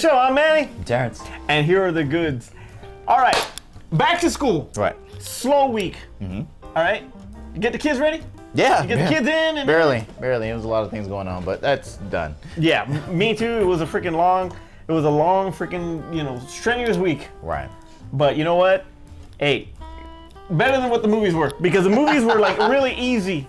show. I'm Manny. Terrence. And here are the goods. All right, back to school. Right. Slow week. All right, you get the kids ready? Yeah. You get the kids in? And Barely. There was a lot of things going on, but that's done. Yeah, me too. It was a long, freaking, strenuous week. Right. But you know what? Hey, better than what the movies were, because the movies were like really easy.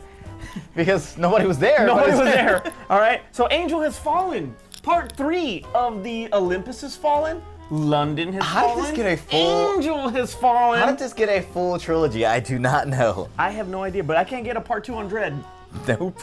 Because nobody was there. Nobody was there. All right. So Angel Has Fallen. Part 3 of the Olympus Has Fallen. London Has Fallen. How did this get a full... Angel Has Fallen. How did this get a full trilogy? I do not know. I have no idea, but I can't get a part 2 on Dread. Nope.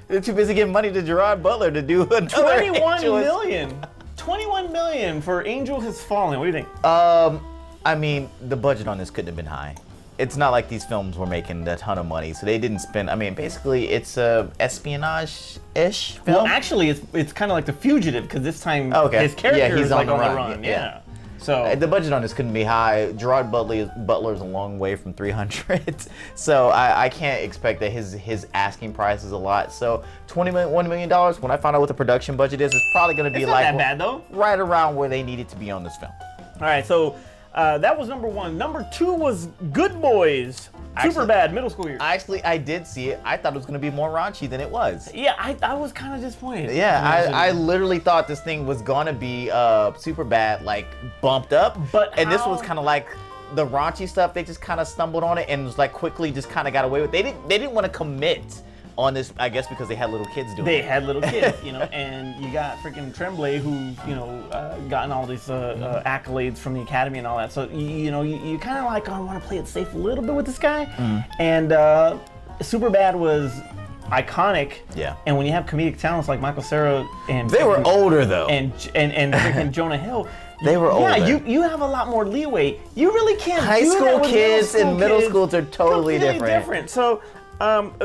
They're too busy giving money to Gerard Butler to do another 21 million. 21 million for Angel Has Fallen. What do you think? I mean, the budget on this couldn't have been high. It's not like these films were making a ton of money, so they didn't spend. I mean, basically, it's a espionage-ish film. Well, actually, it's kind of like The Fugitive, because this time his character he's is on like the on the run. run. Yeah. So the budget on this couldn't be high. Gerard Butler's a long way from 300, so I can't expect that his asking price is a lot. So $21 million. When I find out what the production budget is, it's probably going to be it's not that bad though. Right around where they needed to be on this film. All right, so. That was number 1. Number 2 was Good Boys. Super bad, middle school years. I did see it. I thought it was going to be more raunchy than it was. Yeah, I was kind of disappointed. Yeah, I literally thought this thing was going to be super bad, like bumped up. And this was kind of like the raunchy stuff. They just kind of stumbled on it and was like quickly just kind of got away with it. They didn't want to commit on this, I guess, because they had little kids doing it. They had little kids, and you got freaking Tremblay, who, gotten all these accolades from the Academy and all that. So, you kind of like, I want to play it safe a little bit with this guy. And Superbad was iconic. Yeah. And when you have comedic talents like Michael Cera and... They were older, though. And freaking Jonah Hill. They were older. Yeah, you have a lot more leeway. You really can't High do school that with kids and middle schools are totally completely different. So...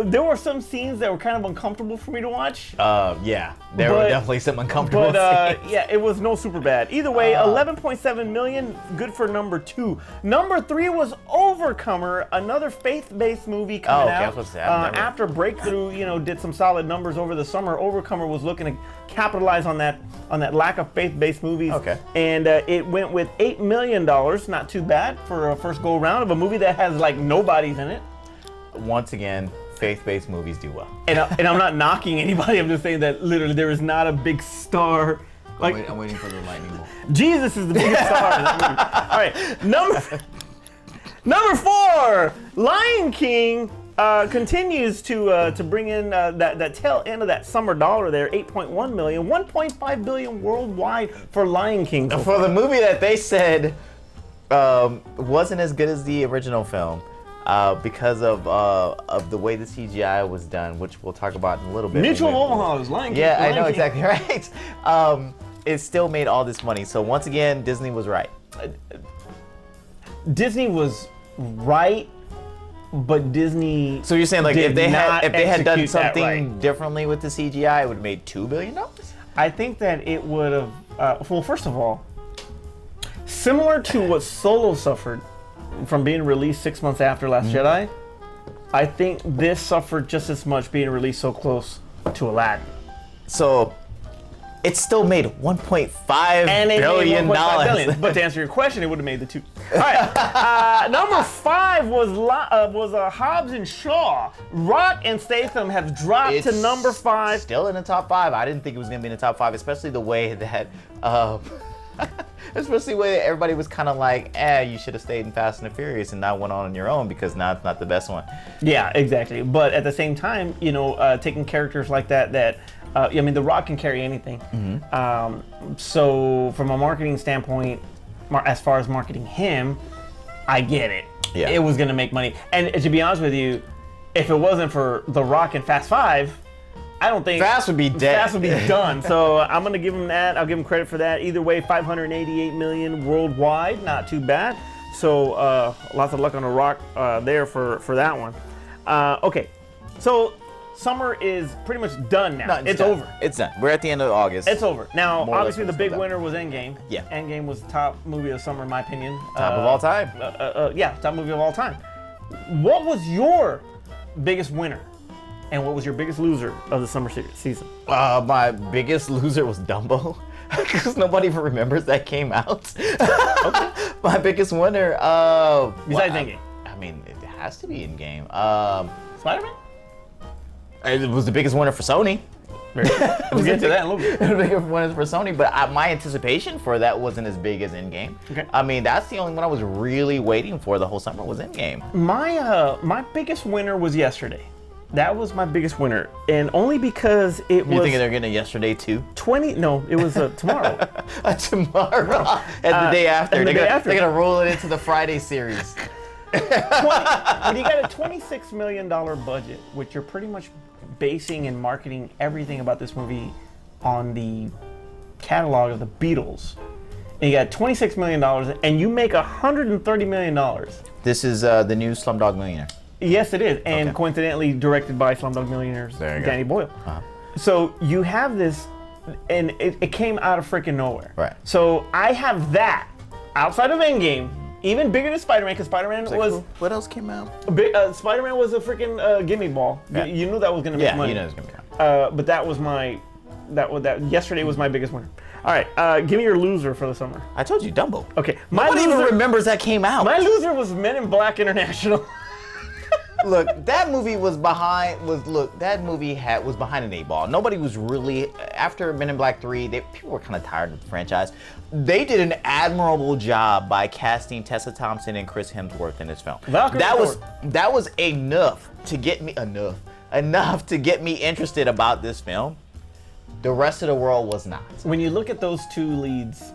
there were some scenes that were kind of uncomfortable for me to watch. Yeah, there were definitely some uncomfortable scenes. Yeah, it was no super bad. Either way, 11.7 million, good for number 2. Number 3 was Overcomer, another faith-based movie coming out. I was supposed to say, I've never... After Breakthrough, did some solid numbers over the summer. Overcomer was looking to capitalize on that lack of faith-based movies. Okay. And it went with $8 million, not too bad for a first go-around of a movie that has like nobodies in it. Once again, faith-based movies do well. And I'm not knocking anybody. I'm just saying that literally there is not a big star. Like I'm waiting for the lightning bolt. Jesus is the biggest star in that movie. All right, number 4, Lion King continues to bring in that tail end of that summer dollar there. 8.1 million, 1.5 billion worldwide for Lion King. So for the movie that they said wasn't as good as the original film. Because of the way the CGI was done, which we'll talk about in a little bit. Mutual of Omaha is Lion King. Yeah, I know exactly right. It still made all this money. So once again, Disney was right. Disney was right, but Disney. So you're saying like if they had done something right. differently with the CGI, it would have made $2 billion? I think that it would have. Well, first of all, similar to what Solo suffered from being released 6 months after Last Jedi, I think this suffered just as much being released so close to Aladdin. So it still made $1.5 billion. But to answer your question, it would have made the 2. All right, number 5 was Hobbs and Shaw. Rock and Statham have dropped to number 5. Still in the top 5. I didn't think it was going to be in the top 5, especially the way that. Especially the way that everybody was kind of like, you should have stayed in Fast and the Furious and not went on your own because now it's not the best one. Yeah, exactly. But at the same time, taking characters like that, I mean, The Rock can carry anything. So from a marketing standpoint, as far as marketing him, I get it. Yeah. It was going to make money. And to be honest with you, if it wasn't for The Rock and Fast 5, I don't think Fast would be dead. Fast would be done. So I'm gonna give him that. I'll give him credit for that. Either way, 588 million worldwide, not too bad. So lots of luck on The Rock there for that one. Okay, so summer is pretty much done now. No, it's done. over. It's done. We're at the end of August. It's over. Now, More or less obviously, the it's big done. winner was Endgame. Yeah. Endgame was the top movie of the summer, in my opinion. Top of all time. Yeah, top movie of all time. What was your biggest winner? And what was your biggest loser of the summer season? My biggest loser was Dumbo. because nobody even remembers that came out. Okay. My biggest winner. Besides Endgame. I mean, it has to be Endgame. Spider-Man? It was the biggest winner for Sony. We'll get to that in a little bit. The biggest winner for Sony, but my anticipation for that wasn't as big as Endgame. Okay. I mean, that's the only one I was really waiting for the whole summer was Endgame. My biggest winner was yesterday. That was my biggest winner, and only because it was. You think they're getting yesterday too? 20? No, it was tomorrow. Tomorrow, and the day after. And the day after. They're gonna roll it into the Friday series. When you got a $26 million budget, which you're pretty much basing and marketing everything about this movie on the catalog of the Beatles, and you got $26 million, and you make $130 million. This is the new Slumdog Millionaire. Yes, it is, and coincidentally directed by Slumdog Millionaire's Danny Boyle. So you have this, and it came out of freaking nowhere. Right. So I have that outside of Endgame, even bigger than Spider-Man, because Spider-Man was. What else came out? Spider-Man was a freaking gimme ball. Yeah. You knew that was gonna make money. You know it was gonna be. But that was yesterday was my biggest winner. All right, give me your loser for the summer. I told you, Dumbo. Okay, Nobody even remembers that came out. My loser was Men in Black International. Look, that movie was behind. Was behind an 8 ball. Nobody was really after Men in Black 3. People were kind of tired of the franchise. They did an admirable job by casting Tessa Thompson and Chris Hemsworth in this film. That was enough to get me interested about this film. The rest of the world was not. When you look at those two leads,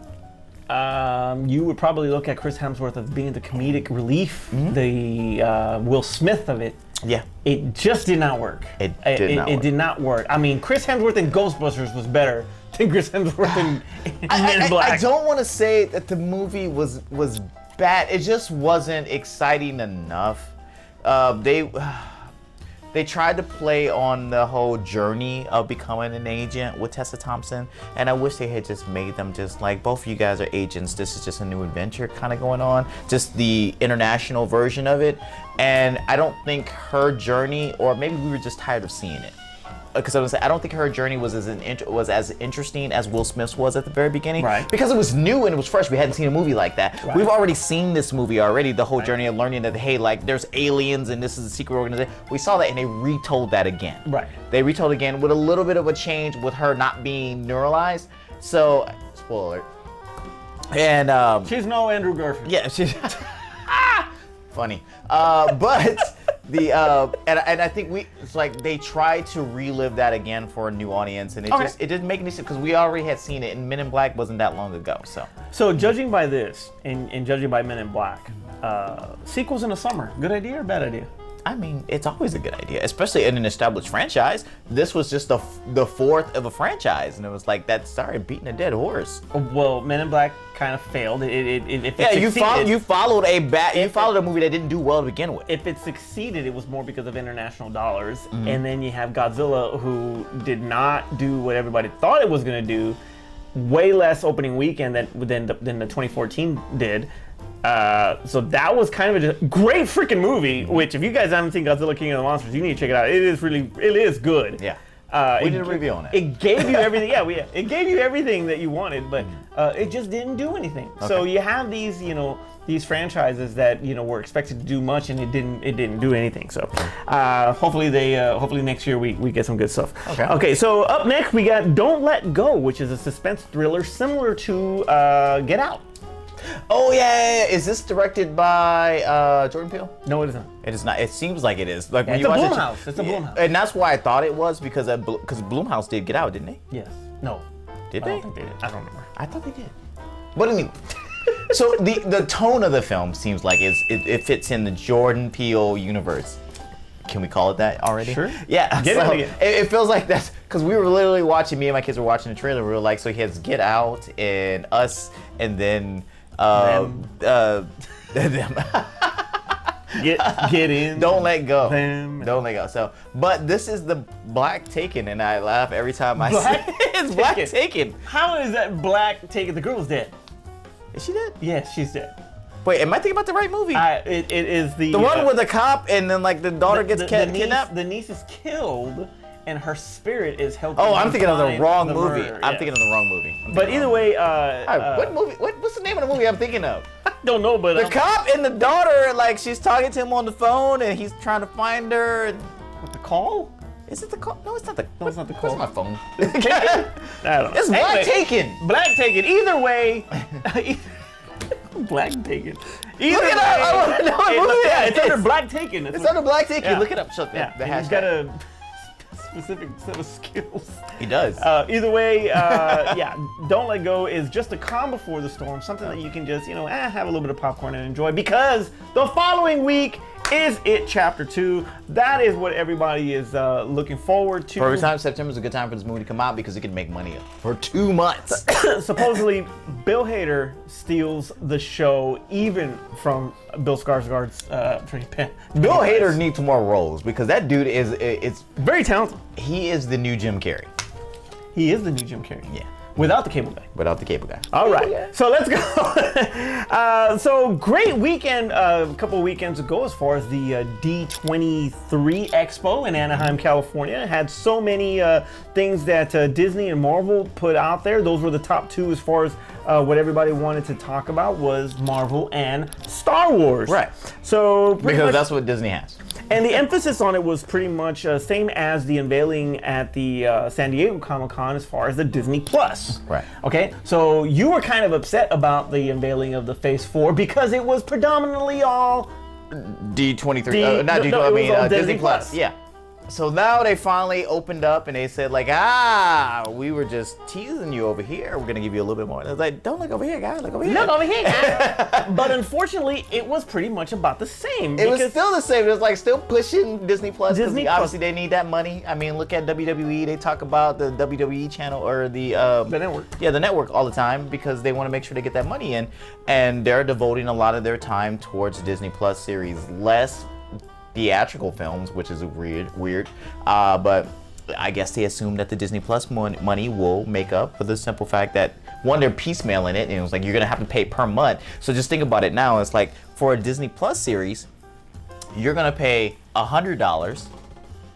you would probably look at Chris Hemsworth as being the comedic relief, the Will Smith of it. Yeah. It just did not work. It did not work. I mean, Chris Hemsworth in Ghostbusters was better than Chris Hemsworth in Men in Black. I don't want to say that the movie was bad. It just wasn't exciting enough. They tried to play on the whole journey of becoming an agent with Tessa Thompson, and I wish they had just made them just like, both of you guys are agents, this is just a new adventure kind of going on, just the international version of it. And I don't think her journey, or maybe we were just tired of seeing it. Because I don't think her journey was as interesting as Will Smith's was at the very beginning. Right. Because it was new and it was fresh. We hadn't seen a movie like that. Right. We've already seen this movie already. The whole journey of learning that, hey, like there's aliens and this is a secret organization. We saw that and they retold that again. Right. They retold again with a little bit of a change with her not being neuralized. So, spoiler alert. And she's no Andrew Garfield. Yeah, she's funny. But the and I think it's like they tried to relive that again for a new audience, and it didn't make any sense because we already had seen it, and Men in Black wasn't that long ago. So judging by this and judging by Men in Black, sequels in the summer, good idea or bad idea? I mean, it's always a good idea, especially in an established franchise. This was just the fourth of a franchise, and it was like that started beating a dead horse. Well, Men in Black kind of failed. You followed a movie that didn't do well to begin with. If it succeeded, it was more because of international dollars, and then you have Godzilla, who did not do what everybody thought it was going to do. Way less opening weekend than the 2014 did. So that was kind of a great freaking movie, which if you guys haven't seen Godzilla King of the Monsters, you need to check it out. It is good. Yeah. We did a review on it. It gave you everything. It gave you everything that you wanted, but it just didn't do anything. Okay. So you have these franchises that were expected to do much, and it didn't do anything. So hopefully next year we get some good stuff. Okay. So up next we got Don't Let Go, which is a suspense thriller similar to Get Out. Oh yeah. Is this directed by Jordan Peele? No, it isn't. It is not. It seems like it is. Like when it's you a watch Blumhouse. It's a Blumhouse. And that's why I thought it was because Blumhouse did Get Out, didn't they? Yes. No. Did they? I don't think they did. I don't remember. I thought they did. But I mean, so the tone of the film seems like it fits in the Jordan Peele universe. Can we call it that already? Sure. Yeah. It feels like that's because we were literally watching. Me and my kids were watching the trailer. We were like, so he has Get Out and Us, and then them. Get in. Don't let go. Them. Don't let go. So, but this is the Black Taken, and I laugh every time I see it. It's Black Taken. How is that Black Taken? The girl's dead. Is she dead? Yes, she's dead. Wait, am I thinking about the right movie? It is the one with the cop, and then like the daughter gets kidnapped. The niece is killed, and her spirit is helping. Oh, I'm thinking of the find wrong the movie. murderer. I'm Yeah. thinking of the wrong movie. But either way, what movie? What's the name of the movie I'm thinking of? don't know, but The cop and the daughter, like she's talking to him on the phone, and he's trying to find her. And what, the call? is it the call? No, it's not the. No, it's not the call. Where's my phone? I don't know. It's Black Taken. Black Taken. Either way, Black Taken. Either Look it up. I want to know what movie yeah, that it's is. under Black Taken. It's under Black Taken. Yeah. Look it up. Shut Yeah, the he's hashtag. got a specific set of skills. He does. Either way, yeah, Don't Let Go is just a calm before the storm, something that you can just, have a little bit of popcorn and enjoy, because the following week is It Chapter 2. That is what everybody is looking forward to. Perfect time. September is a good time for this movie to come out because it can make money for 2 months. Supposedly, Bill Hader steals the show even from Bill Skarsgård's pen. Bill Hader needs more roles because that dude is very talented. he is the new Jim Carrey. He is the new Jim Carrey. Yeah. Without the cable guy. Without the cable guy. All right, so let's go. So great weekend a couple of weekends ago as far as the D23 Expo in Anaheim, California. It had so many things that Disney and Marvel put out there. Those were the top two as far as what everybody wanted to talk about was Marvel and Star Wars. Right. So Because that's what Disney has. and the emphasis on it was pretty much same as the unveiling at the San Diego Comic-Con as far as the Disney Plus. Right. Okay, so you were kind of upset about the unveiling of the Phase 4 because it was predominantly all D23, not D23, no, I it was mean all Disney Disney Plus. Plus. Yeah. So now they finally opened up and they said like, we were just teasing you over here. We're gonna give you a little bit more. And I was like, don't look over here, guys. Look over here. Look over here, guys. But unfortunately, it was pretty much about the same. It was still the same. It was like still pushing Disney Plus because Disney Plus. obviously they need that money. I mean, look at WWE. They talk about the WWE channel or the network. Yeah, the network all the time because they want to make sure they get that money in, and they're devoting a lot of their time towards Disney Plus series, less theatrical films, which is weird. But I guess they assume that the Disney Plus money will make up for the simple fact that one, they're piecemealing it, and it was like you're gonna have to pay per month. So just think about it now. It's like for a Disney Plus series, you're gonna pay $100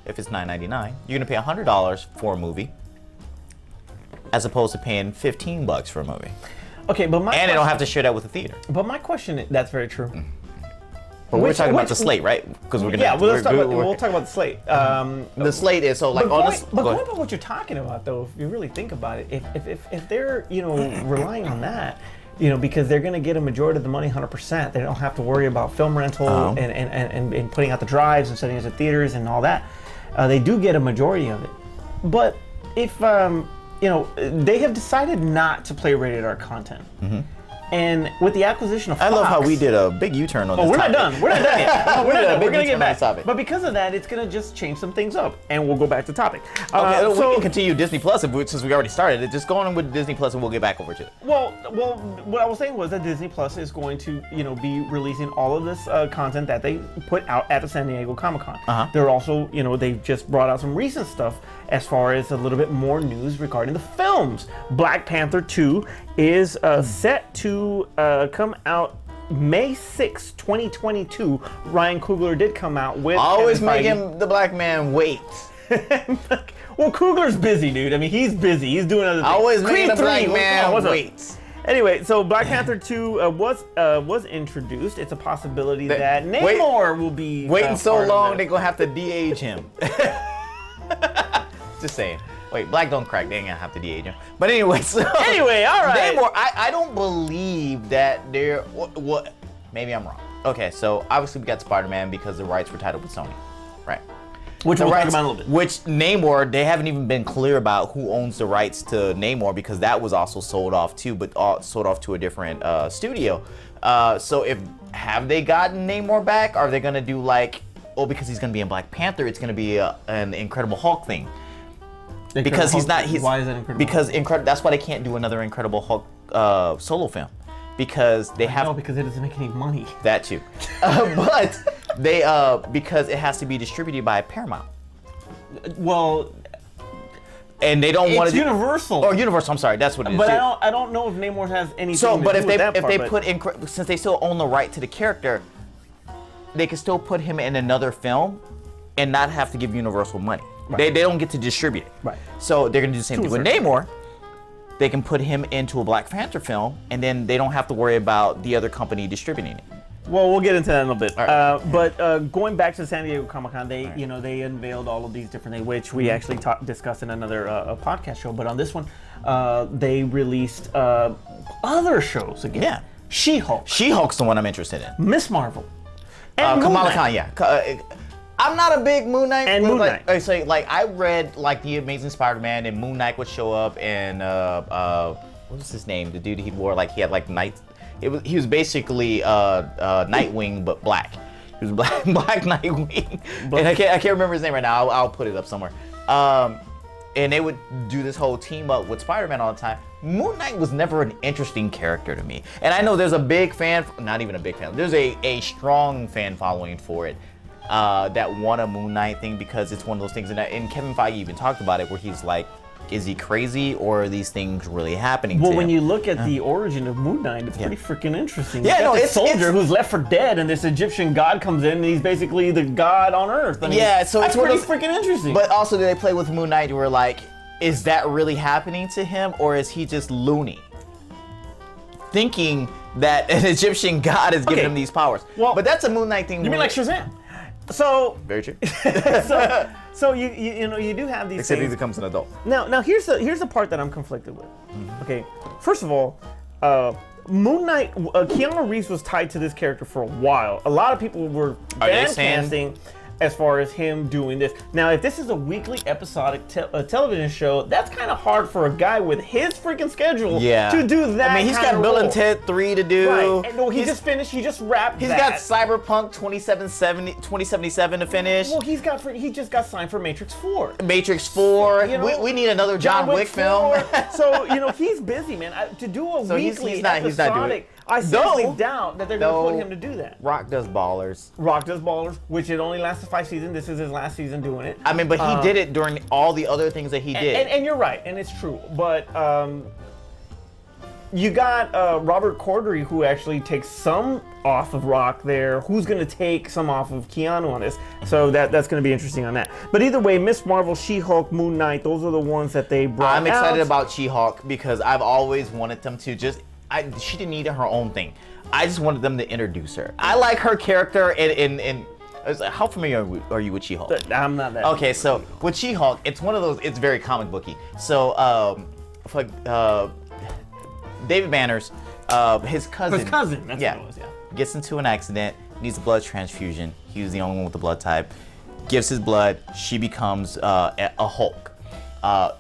if it's $9.99. You're gonna pay $100 for a movie, as opposed to paying $15 for a movie. Okay, but And they don't have to share that with the theater. But my question, that's very true. But we're talking about the slate, right? Because we're gonna. Yeah, well, we'll talk about the slate. The slate is so like But on this. going by what you're talking about, though, if you really think about it, if they're relying on that, because they're going to get a majority of the money 100%, they don't have to worry about film rental and putting out the drives and setting it to theaters and all that. They do get a majority of it. But if they have decided not to play rated R content. Mm-hmm. And with the acquisition of Fox, I love how we did a big U-turn on this. Oh, we're not done. We're not done yet. No, we're not done. We're gonna get back. But because of that, it's gonna just change some things up, and we'll go back to topic. Okay, we so can continue Disney Plus since we already started it. Just go on with Disney Plus, and we'll get back over to it. well, what I was saying was that Disney Plus is going to, be releasing all of this content that they put out at the San Diego Comic-Con. Uh-huh. They're also, they've just brought out some recent stuff as far as a little bit more news regarding the films. Black Panther 2 is set to come out May 6, 2022. Ryan Coogler did come out with... Always Kevin Feige. making the black man wait. Well, Coogler's busy, dude. I mean, he's busy. He's doing other things. Always Creed making the black 3, man what's up? wait. Anyway, so Black Panther 2 was introduced. It's a possibility that Namor will be waiting so part of long that. they're gonna have to de-age him. Just saying. Wait, black don't crack. They ain't gonna have to de-age him. But anyway, so Anyway, all right. Namor, I don't believe that they're what. Maybe I'm wrong. Okay, so obviously we got Spider-Man because the rights were tied up with Sony, right? Which we'll talk about in a little bit. Which Namor, they haven't even been clear about who owns the rights to Namor because that was also sold off too, but sold off to a different studio. So have they gotten Namor back? Are they gonna do like, because he's gonna be in Black Panther, it's gonna be an Incredible Hulk thing? Because he's not. Why is that Incredible? Because that's why they can't do another Incredible Hulk solo film, because they have. No, because it doesn't make any money. That too, but they because it has to be distributed by Paramount. Well, and they don't want to. Universal. Or Universal. I'm sorry, that's what it is. But I don't know if Namor has anything. So, to but do if with they that part, they but- put in, since they still own the right to the character, they can still put him in another film, and not have to give Universal money. Right. They don't get to distribute it. Right. So they're gonna do the same To a thing with certain Namor. They can put him into a Black Panther film, and then they don't have to worry about the other company distributing it. Well, we'll get into that in a little bit. Right. But going back to San Diego Comic-Con, they unveiled all of these different things, which we actually discussed in another podcast show. But on this one, they released other shows again. Yeah. She-Hulk, She-Hulk's the one I'm interested in. Miss Marvel, and Moon Kamala Knight. Khan, yeah. I'm not a big Moon Knight. And but Moon like, Knight. I say, like I read like the Amazing Spider-Man, and Moon Knight would show up, and what was his name? The dude he wore he had like night. He was basically Nightwing but black. He was black Nightwing, and I can't remember his name right now. I'll put it up somewhere. And they would do this whole team up with Spider-Man all the time. Moon Knight was never an interesting character to me, and I know there's a big fan, not even a big fan. There's a strong fan following for it. That want a Moon Knight thing because it's one of those things, and Kevin Feige even talked about it, where he's like, is he crazy or are these things really happening to him? When you look at the origin of Moon Knight, it's pretty freaking interesting. Yeah, You got no, this it's soldier who's left for dead, and this Egyptian god comes in, and he's basically the god on Earth. I mean, Yeah, so that's it's one pretty of those- freaking interesting. But also, they play with Moon Knight, where like, is that really happening to him, or is he just loony, thinking that an Egyptian god is giving Okay. him these powers? Well, but that's a Moon Knight thing. you mean like Shazam? So, Very true. so you do have these Except he things. becomes an adult. Now here's the part that I'm conflicted with. Okay, first of all, Moon Knight, Keanu Reeves was tied to this character for a while. A lot of people were Are they fan saying- casting as far as him doing this. Now, if this is a weekly episodic television show, that's kind of hard for a guy with his freaking schedule Yeah. to do that. I mean, he's kind got of Bill and role. Ted 3 to do. Right. And, no, he He's- just finished. He just wrapped. He's that. got Cyberpunk 2077 to finish. Well, he just got signed for Matrix 4. Matrix 4. You know, we need another John Wick film. 4. So he's busy, man. To do a So he's weekly not doing episodic, it. I seriously Though- doubt that they're going to though- put him to do that. Rock does ballers. Rock does Ballers, which it only lasted 5 seasons. This is his last season doing it. I mean, but he did it during all the other things that he did. And you're right, and it's true. But you got Robert Corddry, who actually takes some off of Rock there. Who's going to take some off of Keanu on this? So that's going to be interesting on that. But either way, Miss Marvel, She-Hulk, Moon Knight, those are the ones that they brought I'm excited out. about She-Hulk because I've always wanted them to she didn't need her own thing. I just wanted them to introduce her. I like her character and I was like, how familiar are you with She-Hulk? I'm not that. Okay, so with She-Hulk, it's one of those, it's very comic booky. So, David Banner's, his cousin. His cousin, that's what it was, yeah. Gets into an accident, needs a blood transfusion. He was the only one with the blood type. Gives his blood, she becomes a Hulk.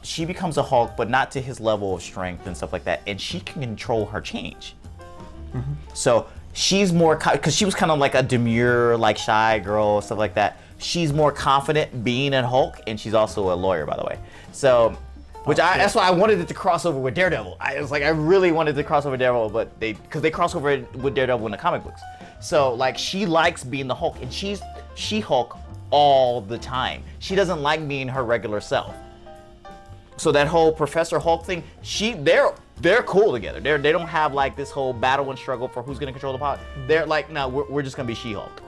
She becomes a Hulk, but not to his level of strength and stuff like that. And she can control her change. Mm-hmm. So she's more, because she was kind of like a demure, like shy girl, stuff like that. She's more confident being a Hulk, and she's also a lawyer, by the way. So, that's why I wanted it to cross over with Daredevil. I really wanted to cross over with Daredevil, but because they cross over with Daredevil in the comic books. So, like, she likes being the Hulk, and she's She-Hulk all the time. She doesn't like being her regular self. So that whole Professor Hulk thing, they're cool together. They don't have like this whole battle and struggle for who's gonna control the pod. They're like, no, we're just gonna be She-Hulk.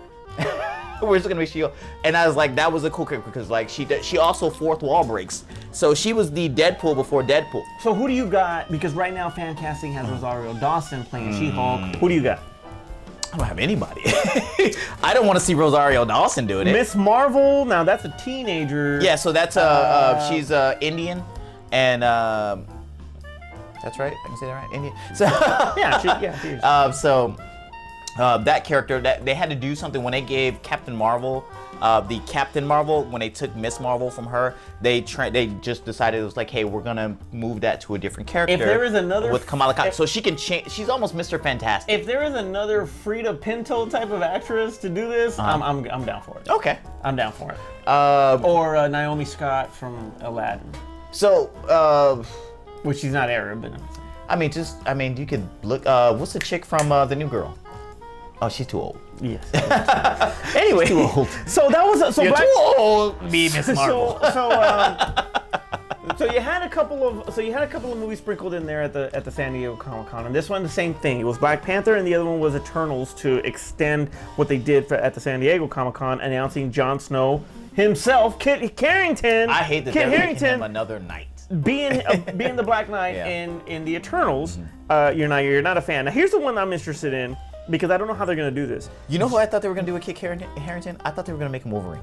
We're just gonna be She-Hulk. And I was like, that was a cool character because like she also fourth wall breaks. So she was the Deadpool before Deadpool. So who do you got? Because right now fan casting has Rosario Dawson playing She-Hulk. Who do you got? I don't have anybody. I don't want to see Rosario Dawson doing it. Miss Marvel. Now that's a teenager. Yeah, so that's she's Indian, and that's right. I can say that right. Indian. So she is. That character, that they had to do something when they gave Captain Marvel, the Captain Marvel, when they took Miss Marvel from her, they just decided it was like, hey, we're gonna move that to a different character. If there is another with Kamala Khan, so she can change. She's almost Mr. Fantastic. If there is another Frida Pinto type of actress to do this, I'm down for it. Okay, I'm down for it. Or Naomi Scott from Aladdin. So, which she's not Arab, but you could look. What's the chick from The New Girl? Oh, she's too old. Yes. Anyway, too old. So that was You're too old, me, Miss Marvel. So you had a couple of movies sprinkled in there at the San Diego Comic-Con, and this one the same thing. It was Black Panther, and the other one was Eternals to extend what they did at the San Diego Comic-Con, announcing Jon Snow himself, Kit Harington. I hate that they're making him another knight. Being the Black Knight in the Eternals, you're not a fan. Now here's the one I'm interested in because I don't know how they're gonna do this. You know who I thought they were gonna do with Kit Harington? I thought they were gonna make him Wolverine.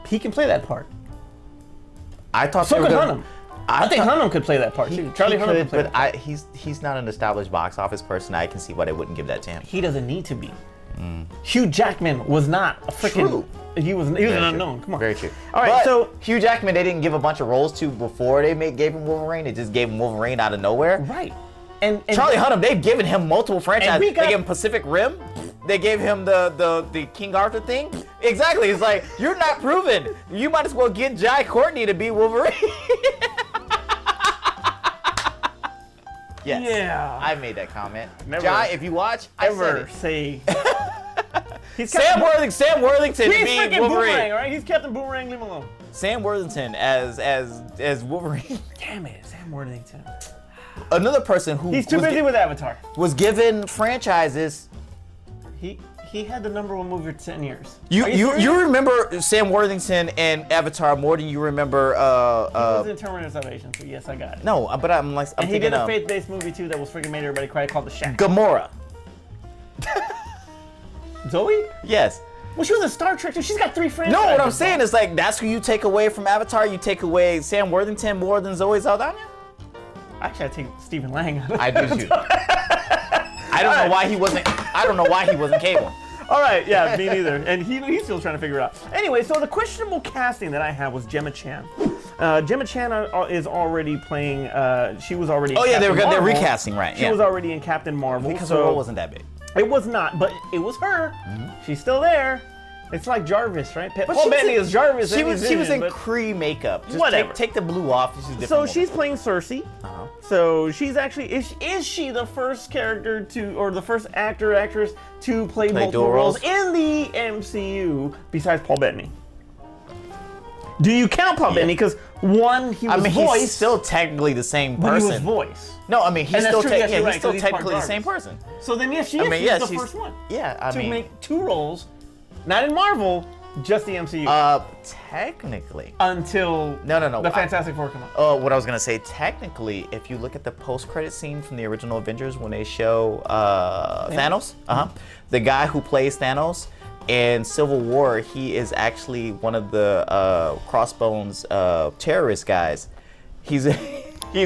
He can play that part. I thought so they were could gonna, Hunnam. I think Hunnam could play that part too. Charlie Hunnam could play that part. He's not an established box office person. I can see why they wouldn't give that to him. He doesn't need to be. Hugh Jackman was not a freaking. True. He was an unknown. Come on. Very true. All right, but so Hugh Jackman, they didn't give a bunch of roles to before they gave him Wolverine. They just gave him Wolverine out of nowhere. Right. And Charlie Hunnam, they've given him multiple franchises. They got, gave him Pacific Rim. They gave him the King Arthur thing. Exactly. It's like, you're not proven. You might as well get Jai Courtney to be Wolverine. Yes. Yeah. I made that comment. Never Jai, if you watch, ever say. Sam Worthington He's to be freaking Wolverine. Boomerang, right? He's Captain Boomerang. Leave him alone. Sam Worthington as Wolverine. Damn it, Sam Worthington. Another person who he's too busy with Avatar. Was given franchises. He had the #1 movie for 10 years. You remember Sam Worthington and Avatar more than you remember. He was in Terminator Salvation, so yes, I got it. No, but I'm and he did a faith-based movie too that was freaking made everybody cry called The Shack. Gamora. Zoe? Yes. Well, she was in Star Trek too. She's got 3 franchises. No, what I'm saying is like that's who you take away from Avatar. You take away Sam Worthington more than Zoe Saldana. Actually, I take Stephen Lang out of I do too. I don't know why he wasn't. I don't know why he wasn't Cable. All right, yeah, me neither. And he's still trying to figure it out. Anyway, so the questionable casting that I have was Gemma Chan. Gemma Chan is already playing. She was already. Oh yeah, they're recasting, right? She was already in Captain Marvel. Because her role wasn't that big. It was not, but it was her. She's still there. It's like Jarvis, right? Paul Bettany is Jarvis. She was in Kree makeup. Just whatever. Take the blue off. She's different. So she's playing Cersei. So she's actually is she the first character to or the first actress to play multiple roles in the MCU besides Paul Bettany? Do you count Paul Bettany? Because one, he was voice. He's still technically the same person. But he was voice. No, I mean he's still he's still technically the same person. So then yes, she is. She's the first one. Yeah, to make 2 roles, not in Marvel, just the MCU. Technically. Until the Fantastic Four come out. What I was gonna say, technically, if you look at the post-credit scene from the original Avengers when they show Thanos, the guy who plays Thanos in Civil War, he is actually one of the Crossbones terrorist guys. He's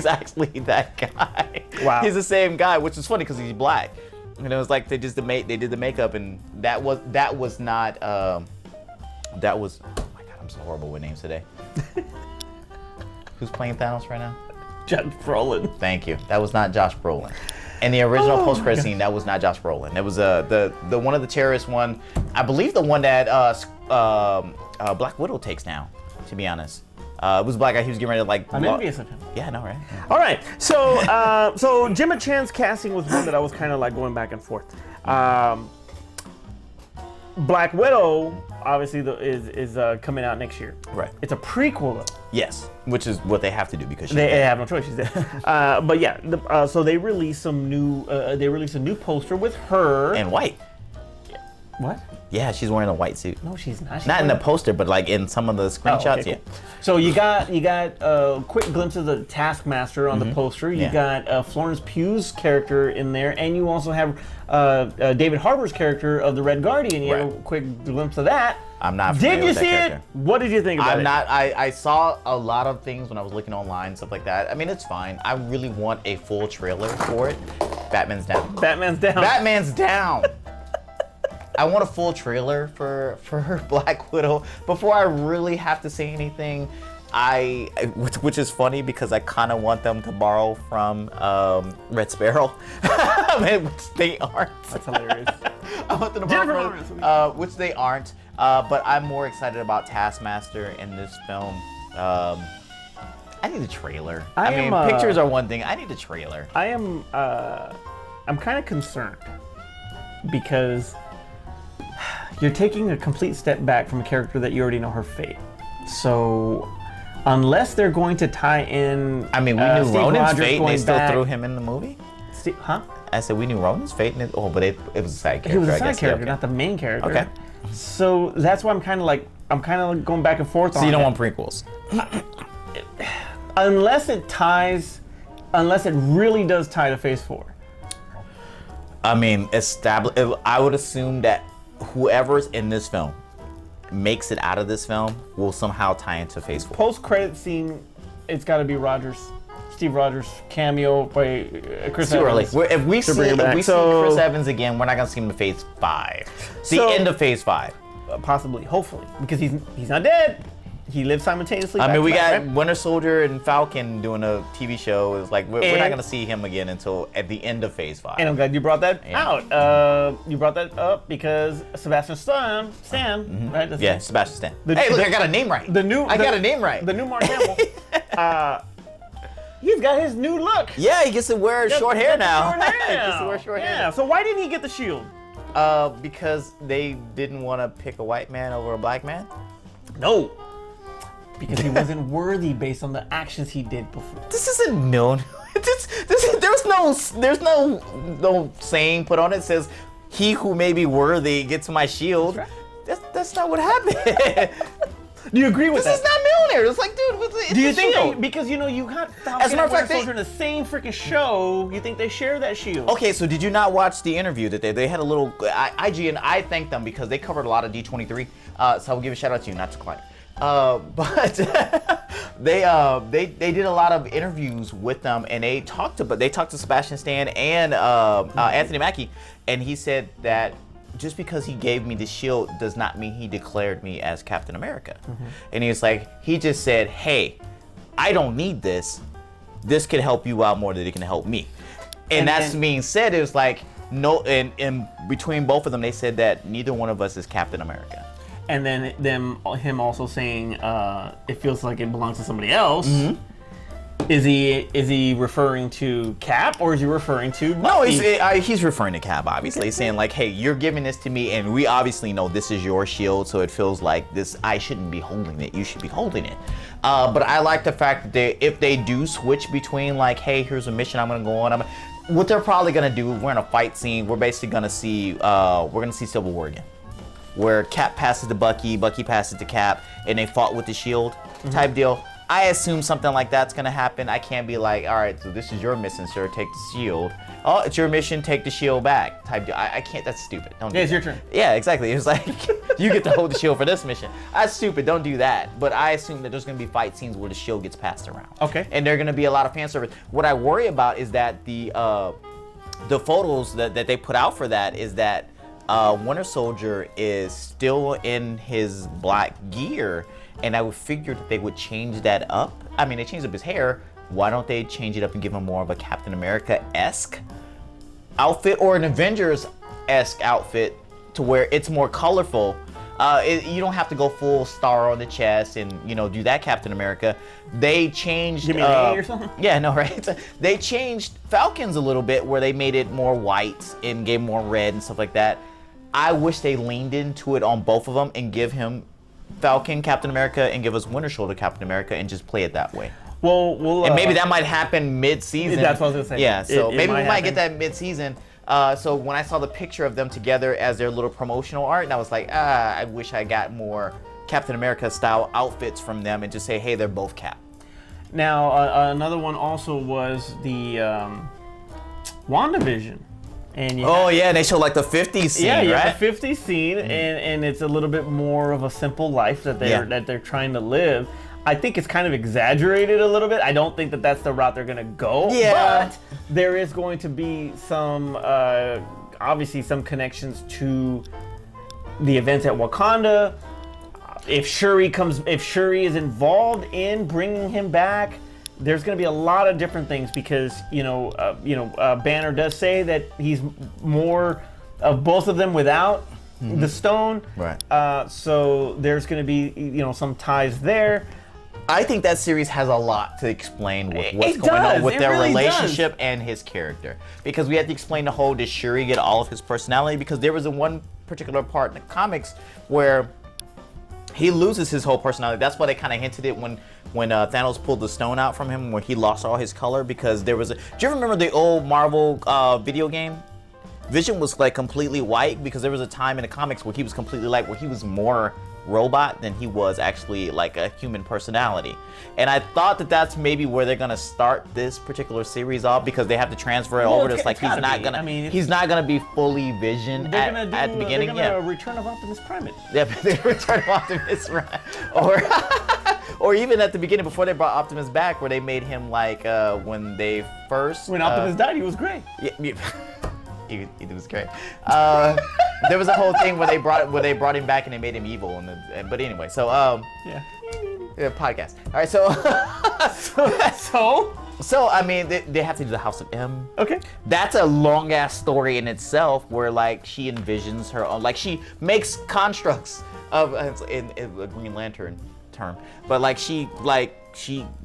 actually that guy. Wow. He's the same guy, which is funny because he's black. And it was like they did the makeup, and that was not. That was. Oh my God, I'm so horrible with names today. Who's playing Thanos right now? Josh Brolin. Thank you. That was not Josh Brolin. In the original post-credit scene, that was not Josh Brolin. It was the one of the terrorist one. I believe the one that Black Widow takes now. To be honest, it was a black guy. He was getting ready to like. I'm envious of him. Yeah, I know, right? Yeah. All right. So Gemma Chan's casting was one that I was kind of like going back and forth. Black Widow obviously is coming out next year. Right. It's a prequel though. Yes, which is what they have to do because they have no choice. She's dead. But yeah, so they released a new poster with her in white. What? Yeah, she's wearing a white suit. No, she's not. Not in the poster, but like in some of the screenshots. Cool. So you got a quick glimpse of the Taskmaster on the poster. You got Florence Pugh's character in there, and you also have David Harbour's character of the Red Guardian. You have a quick glimpse of that. I'm not familiar with that character. Did you see it? What did you think about it? I saw a lot of things when I was looking online, stuff like that. I mean, it's fine. I really want a full trailer for it. Batman's down. Batman's down. Batman's down. I want a full trailer for Black Widow before I really have to say anything. Which is funny because I kind of want them to borrow from Red Sparrow, which they aren't. That's hilarious. I want them to borrow from, which they aren't. But I'm more excited about Taskmaster in this film. I need a trailer. I mean, pictures are one thing. I need a trailer. I'm kind of concerned because you're taking a complete step back from a character that you already know her fate. So unless they're going to tie in. I mean, we knew Steve Ronan's Rogers fate, and they going still back. threw him in the movie. Huh? I said we knew Ronan's fate, and but it was a side character. He was a I side guess. character, Okay. not the main character. Okay. So that's why I'm kind of going back and forth on. So you don't it. want prequels? Unless it really does tie to Phase 4. I mean, I would assume that whoever's in this film makes it out of this film will somehow tie into Phase 4. Post-credit scene, it's got to be Steve Rogers cameo by Chris Too early. Evans. If we bring him back. see So- Chris Evans again, we're not gonna see him in Phase 5. The So- end of Phase 5. Possibly, hopefully, because he's not dead. He lives simultaneously. I mean, we got right? Winter Soldier and Falcon doing a TV show. It's like we're not And- gonna see him again until at the end of Phase 5. And I'm glad you brought that Yeah. out. You brought that up because Sebastian Stan, right? That's Yeah, Sebastian Stan. The- Hey, look, the- I got a name right. I got a name right. The new Mark Hamill. He's got his new look. Yeah, he gets to wear short hair now. Short hair He gets to now. wear short Yeah. hair. So why didn't he get the shield? Because they didn't want to pick a white man over a black man. No. Because he wasn't worthy based on the actions he did before. This isn't known. There's no saying put on it. It says, "He who may be worthy gets my shield." That's That's not what happened. Do you agree with This is that? not Mjolnir. It's like, dude, it's Do you a think shield. because you got Falcon As a matter and of fact, Winter they- Soldier in the same freaking show, you think they share that shield? Okay, so did you not watch the interview that they had a little IGN? I thanked them because they covered a lot of D23. So I will give a shout out to you, not to Clyde. But they did a lot of interviews with them, and they talked to Sebastian Stan and Anthony Mackie, and he said that just because he gave me the shield does not mean he declared me as Captain America. And he just said, "Hey, I don't need this. This could help you out more than it can help me." And that's being said, it was like no, in between both of them, they said that neither one of us is Captain America. And then him also saying it feels like it belongs to somebody else. Is he referring to Cap or is he referring to Bucky? No, he's referring to Cap, obviously. He's saying like, hey, you're giving this to me, and we obviously know this is your shield, so it feels like this. I shouldn't be holding it. You should be holding it. But I like the fact that if they do switch between like, hey, here's a mission I'm gonna go on. What they're probably gonna do, we're in a fight scene. We're basically gonna see Civil War again, where Cap passes to Bucky, Bucky passes to Cap, and they fought with the shield type deal. I assume something like that's gonna happen. I can't be like, all right, so this is your mission, sir. Take the shield. Oh, it's your mission. Take the shield back. Type deal. I can't. That's stupid. Don't do Yeah, it's that. your turn. Yeah, exactly. It was like you get to hold the shield for this mission. That's stupid. Don't do that. But I assume that there's gonna be fight scenes where the shield gets passed around. Okay. And there are gonna be a lot of fan service. What I worry about is that the photos that they put out for that is that Winter Soldier is still in his black gear, and I would figure that they would change that up. I mean, they changed up his hair. Why don't they change it up and give him more of a Captain America-esque outfit or an Avengers-esque outfit to where it's more colorful? You don't have to go full star on the chest and do that Captain America. They changed. Give me an A or something? Yeah, no, right? They changed Falcons a little bit where they made it more white and gave more red and stuff like that. I wish they leaned into it on both of them and give him Falcon Captain America and give us Winter Soldier Captain America and just play it that way. Well, And maybe that might happen mid-season. That's what I was gonna say. Yeah, so It maybe we might happen. get that mid-season. So when I saw the picture of them together as their little promotional art, and I was like, I wish I got more Captain America style outfits from them and just say, hey, they're both Cap. Now, another one also was the WandaVision. And Yeah, they show like the 50s scene, yeah, right? the 50s scene, and it's a little bit more of a simple life that they're trying to live. I think it's kind of exaggerated a little bit. I don't think that that's the route they're gonna go. Yeah. But there is going to be some, obviously, some connections to the events at Wakanda. If Shuri is involved in bringing him back, there's going to be a lot of different things because Banner does say that he's more of both of them without the stone. Right. So there's going to be some ties there. I think that series has a lot to explain with what's It going does. on with It their really relationship and his character. Because we had to explain the whole, did Shuri get all of his personality? Because there was one particular part in the comics where He loses his whole personality. That's why they kind of hinted it when Thanos pulled the stone out from him, where he lost all his color because there was a. Do you remember the old Marvel video game? Vision was like completely white because there was a time in the comics where he was completely like where he was more robot than he was actually like a human personality. And I thought that that's maybe where they're gonna start this particular series off because they have to transfer it over. It's like he's not gonna. I mean, he's not gonna be fully Vision at the beginning. They're gonna Return of Optimus Prime. Yeah, the Return of Optimus Prime, or even at the beginning before they brought Optimus back, where they made him like when they first. When Optimus died, he was great. Yeah. He was great. There was a whole thing where they brought him back and they made him evil. But anyway, so yeah, podcast. All right, so I mean they have to do the House of M. Okay. That's a long ass story in itself, where like she envisions her own, like she makes constructs of in a Green Lantern term, but like she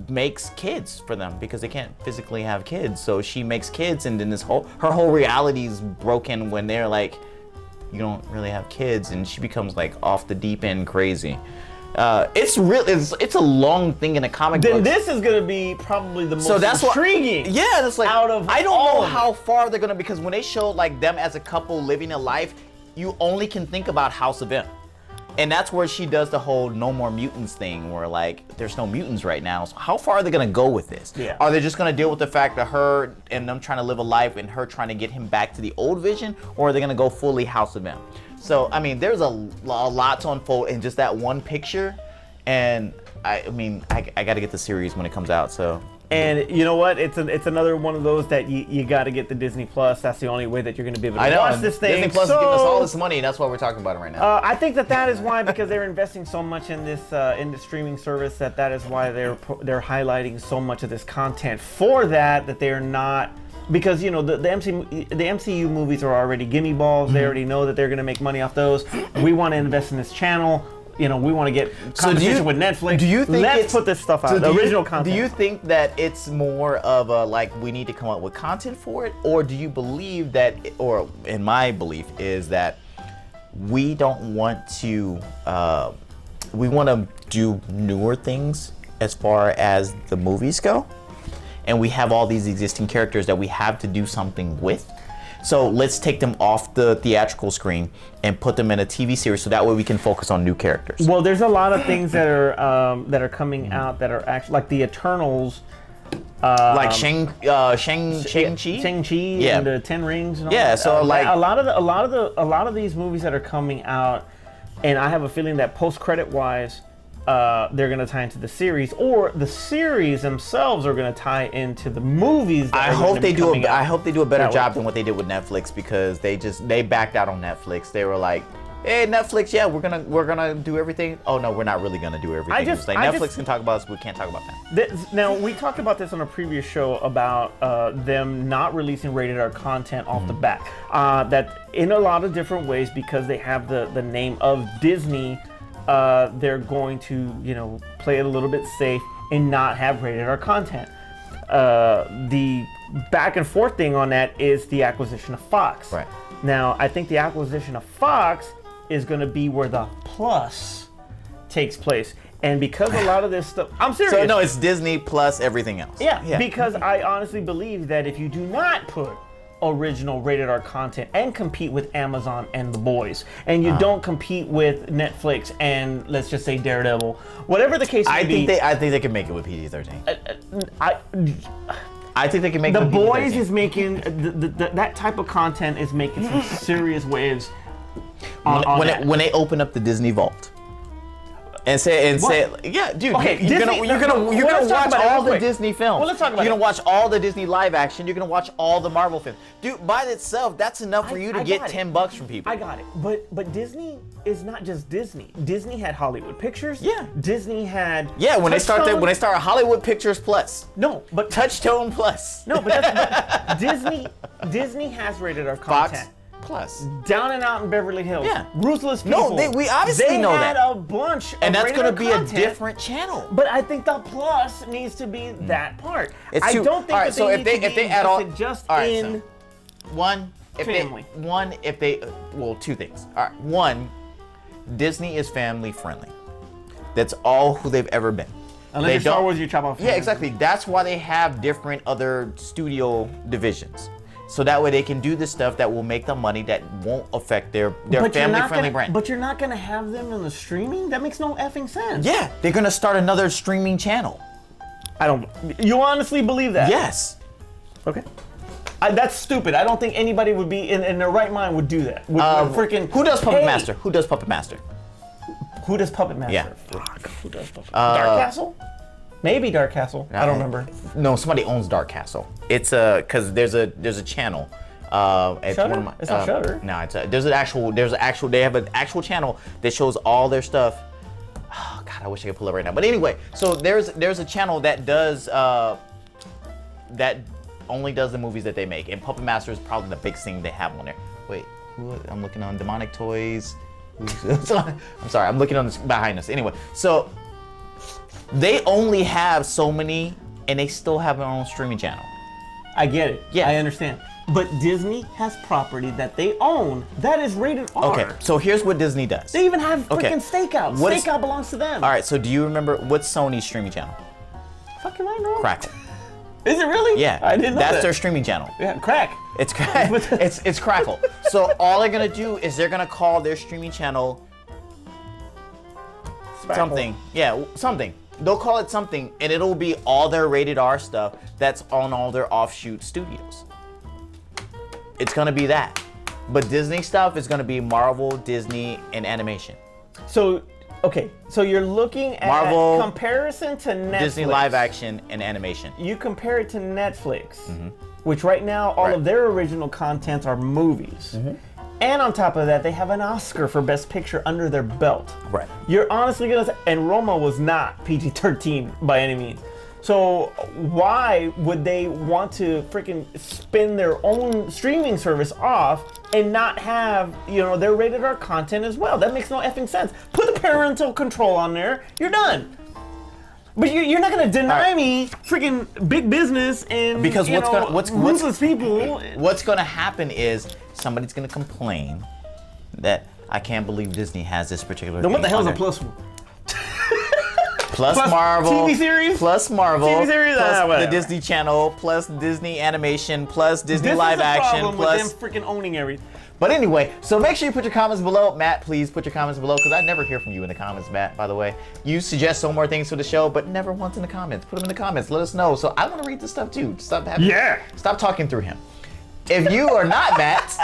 makes kids for them because they can't physically have kids. So she makes kids, and then her whole reality is broken when they're like, you don't really have kids, and she becomes like off the deep end crazy. It's a long thing in a comic book. Then this is gonna be probably the most intriguing. Yeah, that's like out of I don't know how far they're gonna, because when they show like them as a couple living a life, you only can think about House of M. And that's where she does the whole no more mutants thing, where like there's no mutants right now. So how far are they gonna go with this? Yeah. Are they just gonna deal with the fact that her and them trying to live a life and her trying to get him back to the old Vision, or are they gonna go fully House of M? So I mean, there's a lot to unfold in just that one picture, and I mean, I got to get the series when it comes out. So. And you know what? It's another one of those that you got to get the Disney Plus. That's the only way that you're going to be able to watch this thing. Disney Plus is giving us all this money, and that's why we're talking about it right now. I think that is why, because they're investing so much in this streaming service, that is why they're highlighting so much of this content for that they're not. Because the MCU movies are already gimme balls. Mm-hmm. They already know that they're going to make money off those. We want to invest in this channel. We want to get competition with Netflix. Do you think let's put this stuff out? The original content. Do you think that it's more of a like we need to come up with content for it, or do you believe that, or in my belief is that we don't want to, we want to do newer things as far as the movies go, and we have all these existing characters that we have to do something with. So let's take them off the theatrical screen and put them in a TV series, so that way we can focus on new characters. Well, there's a lot of things that are coming out that are actually like the Eternals, like Shang-Chi, yeah, and the Ten Rings, and all yeah. that. So like a lot of these movies that are coming out, and I have a feeling that post-credit wise, they're going to tie into the series, or the series themselves are going to tie into the movies. I hope they do a better job than what they did with Netflix, because they backed out on Netflix. They were like, "Hey, Netflix, yeah, we're gonna do everything." Oh no, we're not really gonna do everything. Netflix can talk about us, we can't talk about that. Now, we talked about this on a previous show about them not releasing rated R content off the bat. That in a lot of different ways, because they have the name of Disney. They're going to, play it a little bit safe and not have rated R content. The back and forth thing on that is the acquisition of Fox. Right. Now, I think the acquisition of Fox is going to be where the Plus takes place. And because a lot of this stuff, I'm serious. So no, it's Disney plus everything else. Yeah, because I honestly believe that if you do not put original rated R content and compete with Amazon and The Boys, and you don't compete with Netflix and let's just say Daredevil, whatever the case may be. I think they can make it with PG-13. I think they can make it The with PG-13. Boys is making that type of content is making some serious waves. When they open up the Disney Vault. And say, yeah, dude. Okay, you're gonna watch all the Disney films. Well, let's talk about You're gonna watch all the Disney live action. You're gonna watch all the Marvel films. Dude, by itself, that's enough for you to get $10 from people. I got it. But Disney is not just Disney. Disney had Hollywood Pictures. Yeah. Disney had. Yeah, when they start Hollywood Pictures Plus. No, but Touchstone Plus. No, but Disney has rated R content. Fox Plus. Down and Out in Beverly Hills. Yeah. Ruthless People. No, we obviously know that. They had a bunch of and that's going to be a different channel. But I think the Plus needs to be that part. I don't think that they need to be if they add all, just all right, in family. Two things. All right, one, Disney is family friendly. That's all who they've ever been. Unless you're Star Wars, you chop off. Yeah, exactly. That's why they have different other studio divisions. So that way they can do the stuff that will make them money that won't affect their family-friendly brand. But you're not gonna have them in the streaming? That makes no effing sense. Yeah, they're gonna start another streaming channel. You honestly believe that? Yes. Okay. That's stupid. I don't think anybody would be in their right mind would do that. Who does Puppet Master? Who does Puppet Master? Who does Puppet Master? Yeah. Fuck. Who does Puppet Master? Dark Castle? Maybe Dark Castle. I don't remember. No, somebody owns Dark Castle. It's because there's a channel. It's Shudder? It's not Shudder. No, it's they have an actual channel that shows all their stuff. Oh God, I wish I could pull it right now. But anyway, so there's a channel that does that only does the movies that they make, and Puppet Master is probably the big thing they have on there. Wait, I'm looking on Demonic Toys. I'm sorry, I'm looking on this behind us. Anyway, so they only have so many, and they still have their own streaming channel. I get it. Yeah, I understand. But Disney has property that they own that is rated R. Okay, so here's what Disney does. They even have freaking Stakeout. Stakeout belongs to them. All right, so do you remember what's Sony's streaming channel? Fucking right, bro. Crackle. Is it really? Yeah, I didn't know that's their streaming channel. Yeah, Crack. It's it's Crackle. So all they're gonna do is they're gonna call their streaming channel something. Yeah, something. They'll call it something, and it'll be all their rated R stuff that's on all their offshoot studios. It's gonna be that. But Disney stuff is gonna be Marvel, Disney, and animation. So, okay, so you're looking at Marvel, comparison to Netflix. Disney live action and animation. You compare it to Netflix, which right now all of their original contents are movies. And on top of that, they have an Oscar for Best Picture under their belt. Right. You're honestly gonna say, and Roma was not PG-13 by any means. So why would they want to freaking spin their own streaming service off and not have, their rated R content as well? That makes no effing sense. Put the parental control on there, you're done. But you're not gonna deny me freaking big business and because ruthless people. What's gonna happen is somebody's gonna complain that I can't believe Disney has this particular. Then what the hell is a plus one? Plus Marvel, TV series, plus Marvel, TV series, plus the Disney Channel, plus Disney animation, plus Disney live action, plus with them freaking owning everything. But anyway, so make sure you put your comments below. Matt, please put your comments below, because I never hear from you in the comments, Matt, by the way. You suggest some more things for the show, but never once in the comments. Put them in the comments. Let us know. So I want to read this stuff too. Stop talking through him. If you are not Matt,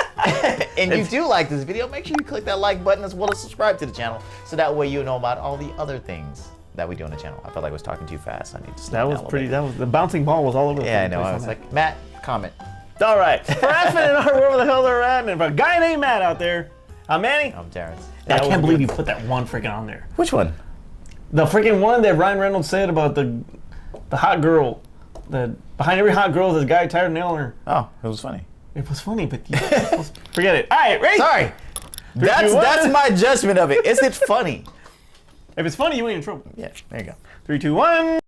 and you do like this video, make sure you click that like button as well as subscribe to the channel, so that way you know about all the other things that we do on the channel. I felt like I was talking too fast. I need to slow down. The bouncing ball was all over the place. Yeah, I know. I was like, Matt, comment. All right. For Aspen and our wherever the hell they're at, and for a guy named Matt out there, I'm Manny. I'm Terrence. I can't believe you put that one freaking on there. Which one? The freaking one that Ryan Reynolds said about the hot girl. Behind every hot girl is a guy tired of nailing her. Oh, it was funny. It was funny, but forget it. All right, ready? Sorry. That's my judgment of it. Is it funny? If it's funny, you ain't in trouble. Yeah, there you go. 3, 2, 1.